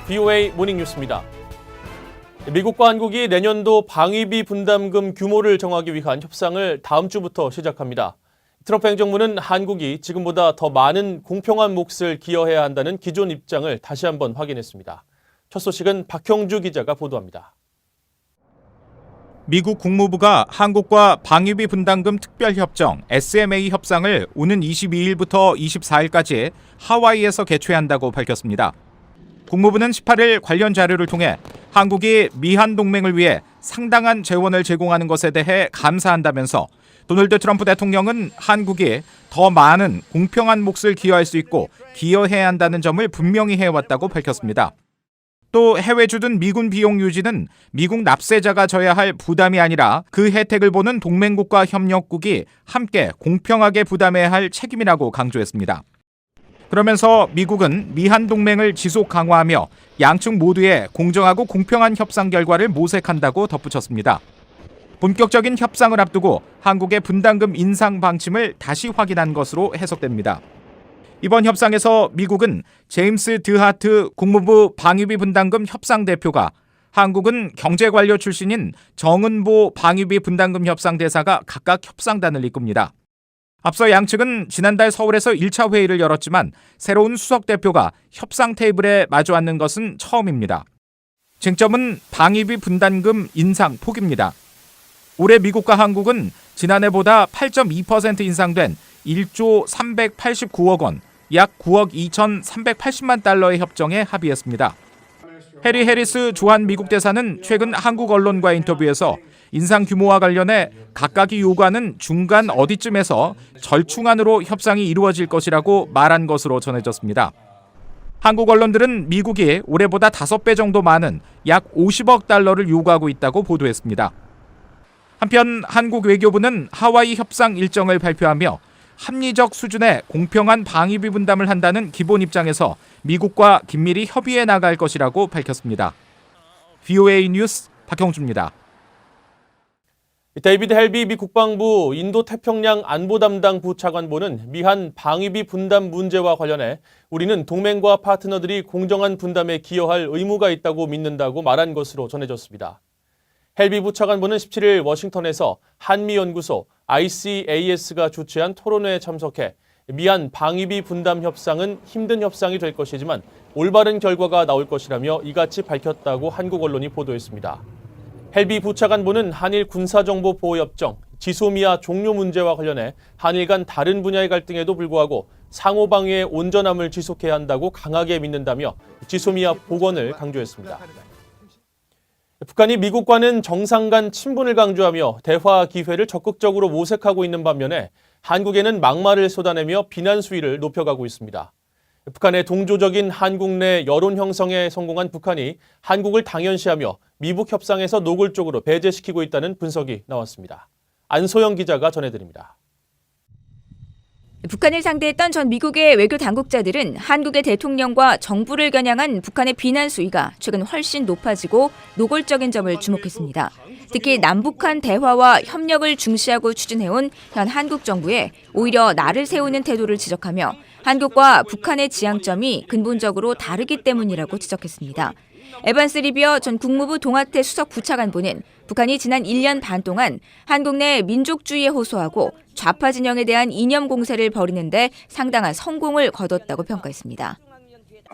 VOA 모닝뉴스입니다. 미국과 한국이 내년도 방위비 분담금 규모를 정하기 위한 협상을 다음 주부터 시작합니다. 트럼프 행정부는 한국이 지금보다 더 많은 공평한 몫을 기여해야 한다는 기존 입장을 다시 한번 확인했습니다. 첫 소식은 박형주 기자가 보도합니다. 미국 국무부가 한국과 방위비 분담금 특별협정 SMA 협상을 오는 22일부터 24일까지 하와이에서 개최한다고 밝혔습니다. 국무부는 18일 관련 자료를 통해 한국이 미한 동맹을 위해 상당한 재원을 제공하는 것에 대해 감사한다면서 도널드 트럼프 대통령은 한국이 더 많은 공평한 몫을 기여할 수 있고 기여해야 한다는 점을 분명히 해왔다고 밝혔습니다. 또 해외 주둔 미군 비용 유지는 미국 납세자가 져야 할 부담이 아니라 그 혜택을 보는 동맹국과 협력국이 함께 공평하게 부담해야 할 책임이라고 강조했습니다. 그러면서 미국은 미한 동맹을 지속 강화하며 양측 모두의 공정하고 공평한 협상 결과를 모색한다고 덧붙였습니다. 본격적인 협상을 앞두고 한국의 분담금 인상 방침을 다시 확인한 것으로 해석됩니다. 이번 협상에서 미국은 제임스 드하트 국무부 방위비 분담금 협상 대표가 한국은 경제관료 출신인 정은보 방위비 분담금 협상 대사가 각각 협상단을 이끕니다. 앞서 양측은 지난달 서울에서 1차 회의를 열었지만 새로운 수석 대표가 협상 테이블에 마주 앉는 것은 처음입니다. 쟁점은 방위비 분담금 인상 폭입니다. 올해 미국과 한국은 지난해보다 8.2% 인상된 1조 389억 원, 약 9억 2,380만 달러의 협정에 합의했습니다. 해리 해리스 주한 미국 대사는 최근 한국 언론과의 인터뷰에서 인상 규모와 관련해 각각이 요구하는 중간 어디쯤에서 절충안으로 협상이 이루어질 것이라고 말한 것으로 전해졌습니다. 한국 언론들은 미국이 올해보다 5배 정도 많은 약 50억 달러를 요구하고 있다고 보도했습니다. 한편 한국 외교부는 하와이 협상 일정을 발표하며 합리적 수준의 공평한 방위비 분담을 한다는 기본 입장에서 미국과 긴밀히 협의해 나갈 것이라고 밝혔습니다. VOA 뉴스 박형주입니다. 데이비드 헬비 미 국방부 인도태평양 안보 담당 부차관보는 미한 방위비 분담 문제와 관련해 우리는 동맹과 파트너들이 공정한 분담에 기여할 의무가 있다고 믿는다고 말한 것으로 전해졌습니다. 헬비 부차관보는 17일 워싱턴에서 한미연구소 ICAS가 주최한 토론회에 참석해 미한 방위비 분담 협상은 힘든 협상이 될 것이지만 올바른 결과가 나올 것이라며 이같이 밝혔다고 한국 언론이 보도했습니다. 헬비 부차관보는 한일 군사정보보호협정, 지소미아 종료 문제와 관련해 한일 간 다른 분야의 갈등에도 불구하고 상호방위의 온전함을 지속해야 한다고 강하게 믿는다며 지소미아 복원을 강조했습니다. 북한이 미국과는 정상 간 친분을 강조하며 대화 기회를 적극적으로 모색하고 있는 반면에 한국에는 막말을 쏟아내며 비난 수위를 높여가고 있습니다. 북한의 동조적인 한국 내 여론 형성에 성공한 북한이 한국을 당연시하며 미북 협상에서 노골적으로 배제시키고 있다는 분석이 나왔습니다. 안소영 기자가 전해드립니다. 북한을 상대했던 전 미국의 외교 당국자들은 한국의 대통령과 정부를 겨냥한 북한의 비난 수위가 최근 훨씬 높아지고 노골적인 점을 주목했습니다. 특히 남북한 대화와 협력을 중시하고 추진해온 현 한국 정부에 오히려 날을 세우는 태도를 지적하며 한국과 북한의 지향점이 근본적으로 다르기 때문이라고 지적했습니다. 에반스 리비어 전 국무부 동아태 수석 부차관보는 북한이 지난 1년 반 동안 한국 내 민족주의에 호소하고 좌파 진영에 대한 이념 공세를 벌이는데 상당한 성공을 거뒀다고 평가했습니다.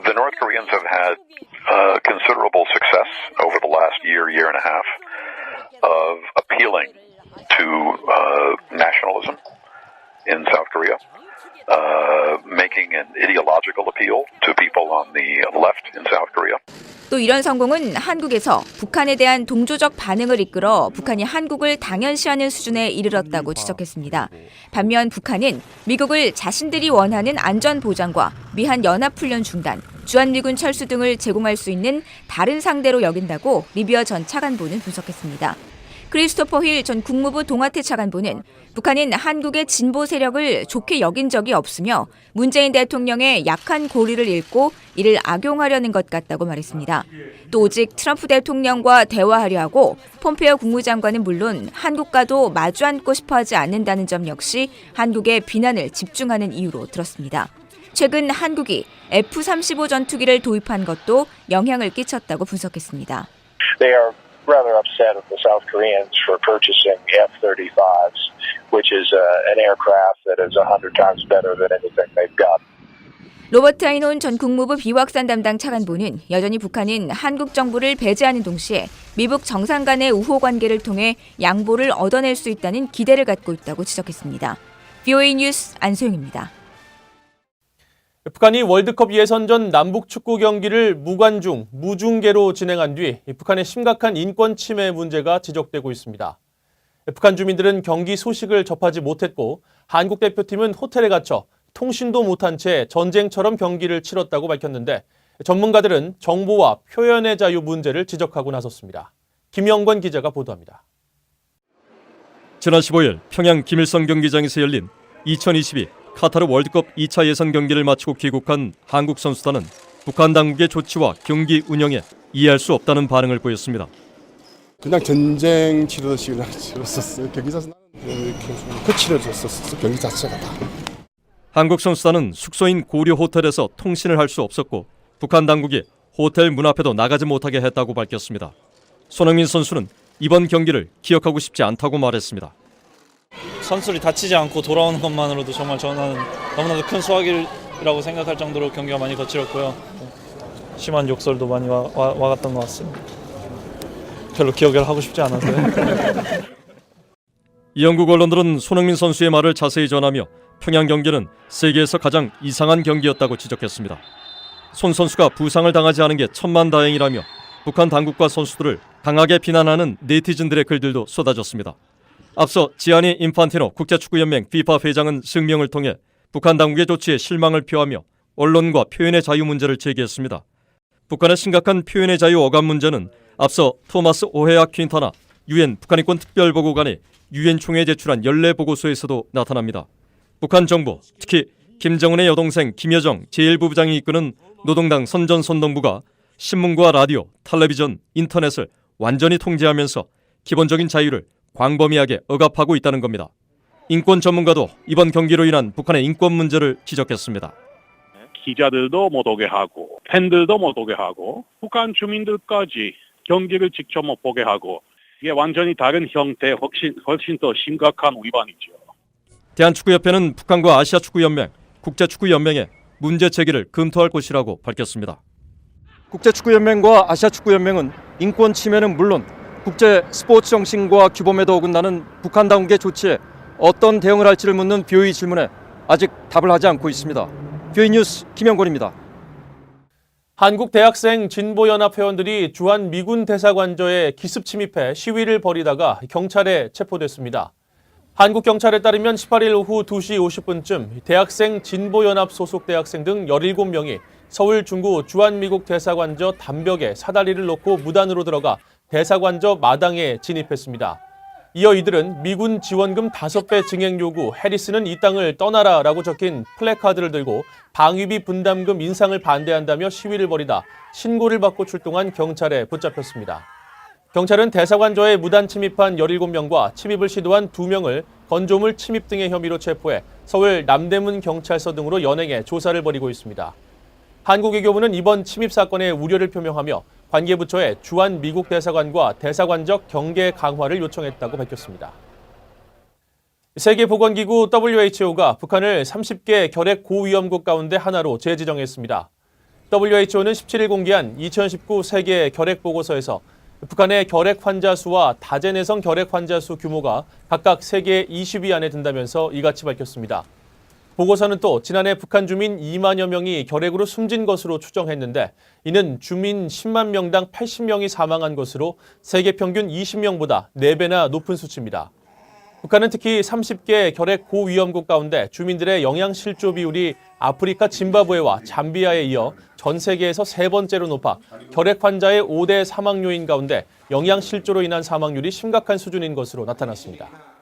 The North Koreans have had considerable success over the last year and a half of appealing to nationalism in South Korea. Making an ideological appeal to people on the left in South Korea. 또 이런 성공은 한국에서 북한에 대한 동조적 반응을 이끌어 북한이 한국을 당연시하는 수준에 이르렀다고 지적했습니다. 반면 북한은 미국을 자신들이 원하는 안전 보장과 미한 연합훈련 중단, 주한미군 철수 등을 제공할 수 있는 다른 상대로 여긴다고 리비어 전 차관보는 분석했습니다. 크리스토퍼 힐 전 국무부 동아태 차관보는 북한은 한국의 진보 세력을 좋게 여긴 적이 없으며 문재인 대통령의 약한 고리를 읽고 이를 악용하려는 것 같다고 말했습니다. 또 오직 트럼프 대통령과 대화하려 하고 폼페이오 국무장관은 물론 한국과도 마주 앉고 싶어하지 않는다는 점 역시 한국의 비난을 집중하는 이유로 들었습니다. 최근 한국이 F-35 전투기를 도입한 것도 영향을 끼쳤다고 분석했습니다. They are rather upset at the South Koreans for purchasing F-35s, which is an aircraft that is 100 times better than anything they've got. 로버트 아이논 전 국무부 비확산 담당 차관보는 여전히 북한은 한국 정부를 배제하는 동시에 미북 정상 간의 우호 관계를 통해 양보를 얻어낼 수 있다는 기대를 갖고 있다고 지적했습니다. VOA 뉴스 안소영입니다. 북한이 월드컵 예선전 남북 축구 경기를 무관중, 무중계로 진행한 뒤 북한의 심각한 인권 침해 문제가 지적되고 있습니다. 북한 주민들은 경기 소식을 접하지 못했고 한국 대표팀은 호텔에 갇혀 통신도 못한 채 전쟁처럼 경기를 치렀다고 밝혔는데 전문가들은 정보와 표현의 자유 문제를 지적하고 나섰습니다. 김영권 기자가 보도합니다. 지난 15일 평양 김일성 경기장에서 열린 2022 카타르 월드컵 2차 예선 경기를 마치고 귀국한 한국 선수단은 북한 당국의 조치와 경기 운영에 이해할 수 없다는 반응을 보였습니다. 그냥 전쟁 치렀었어요. 경기 자체는 그 치러졌었어. 경기 자체가 다. 한국 선수단은 숙소인 고려 호텔에서 통신을 할 수 없었고 북한 당국이 호텔 문 앞에도 나가지 못하게 했다고 밝혔습니다. 손흥민 선수는 이번 경기를 기억하고 싶지 않다고 말했습니다. 선수들이 다치지 않고 돌아오는 것만으로도 정말 저는 너무나도 큰 수확이라고 생각할 정도로 경기가 많이 거칠었고요. 심한 욕설도 많이 와갔던 것 같습니다. 별로 기억을 하고 싶지 않아서요. 영국 언론들은 손흥민 선수의 말을 자세히 전하며 평양 경기는 세계에서 가장 이상한 경기였다고 지적했습니다. 손 선수가 부상을 당하지 않은 게 천만다행이라며 북한 당국과 선수들을 강하게 비난하는 네티즌들의 글들도 쏟아졌습니다. 앞서 지아니 인판티노 국제축구연맹 FIFA 회장은声明을 통해 북한 당국의 조치에 실망을 표하며 언론과 표현의 자유 문제를 제기했습니다. 북한의 심각한 표현의 자유 억압 문제는 앞서 토마스 오헤아 퀸타나 유엔 북한인권 특별보고관이 유엔 총회에 제출한 연례 보고서에서도 나타납니다. 북한 정부, 특히 김정은의 여동생 김여정 제1부부장이 이끄는 노동당 선전선동부가 신문과 라디오, 텔레비전, 인터넷을 완전히 통제하면서 기본적인 자유를 광범위하게 억압하고 있다는 겁니다. 인권 전문가도 이번 경기로 인한 북한의 인권 문제를 지적했습니다. 기자들도 못 오게 하고 팬들도 못 오게 하고 북한 주민들까지 경기를 직접 못 보게 하고 이게 완전히 다른 형태의 훨씬 더 심각한 위반이죠. 대한축구협회는 북한과 아시아축구연맹, 국제축구연맹에 문제 제기를 검토할 것이라고 밝혔습니다. 국제축구연맹과 아시아축구연맹은 인권 침해는 물론 국제 스포츠 정신과 규범에도 어긋나는 북한 당국의 조치에 어떤 대응을 할지를 묻는 VOA 질문에 아직 답을 하지 않고 있습니다. VOA 뉴스 김영권입니다. 한국 대학생 진보연합 회원들이 주한 미군 대사관저에 기습 침입해 시위를 벌이다가 경찰에 체포됐습니다. 한국 경찰에 따르면 18일 오후 2시 50분쯤 대학생 진보연합 소속 대학생 등 17명이 서울 중구 주한미국 대사관저 담벽에 사다리를 놓고 무단으로 들어가 대사관저 마당에 진입했습니다. 이어 이들은 미군 지원금 5배 증액 요구, 해리스는 이 땅을 떠나라라고 적힌 플래카드를 들고 방위비 분담금 인상을 반대한다며 시위를 벌이다 신고를 받고 출동한 경찰에 붙잡혔습니다. 경찰은 대사관저에 무단 침입한 17명과 침입을 시도한 2명을 건조물 침입 등의 혐의로 체포해 서울 남대문 경찰서 등으로 연행해 조사를 벌이고 있습니다. 한국외교부는 이번 침입 사건에 우려를 표명하며 관계부처에 주한 미국 대사관과 대사관적 경계 강화를 요청했다고 밝혔습니다. 세계보건기구 WHO가 북한을 30개 결핵 고위험국 가운데 하나로 재지정했습니다. WHO는 17일 공개한 2019 세계 결핵 보고서에서 북한의 결핵 환자 수와 다제내성 결핵 환자 수 규모가 각각 세계 20위 안에 든다면서 이같이 밝혔습니다. 보고서는 또 지난해 북한 주민 2만여 명이 결핵으로 숨진 것으로 추정했는데 이는 주민 10만 명당 80명이 사망한 것으로 세계 평균 20명보다 4배나 높은 수치입니다. 북한은 특히 30개 결핵 고위험국 가운데 주민들의 영양실조 비율이 아프리카 짐바브웨와 잠비아에 이어 전 세계에서 3번째로 높아 결핵 환자의 5대 사망 요인 가운데 영양실조로 인한 사망률이 심각한 수준인 것으로 나타났습니다.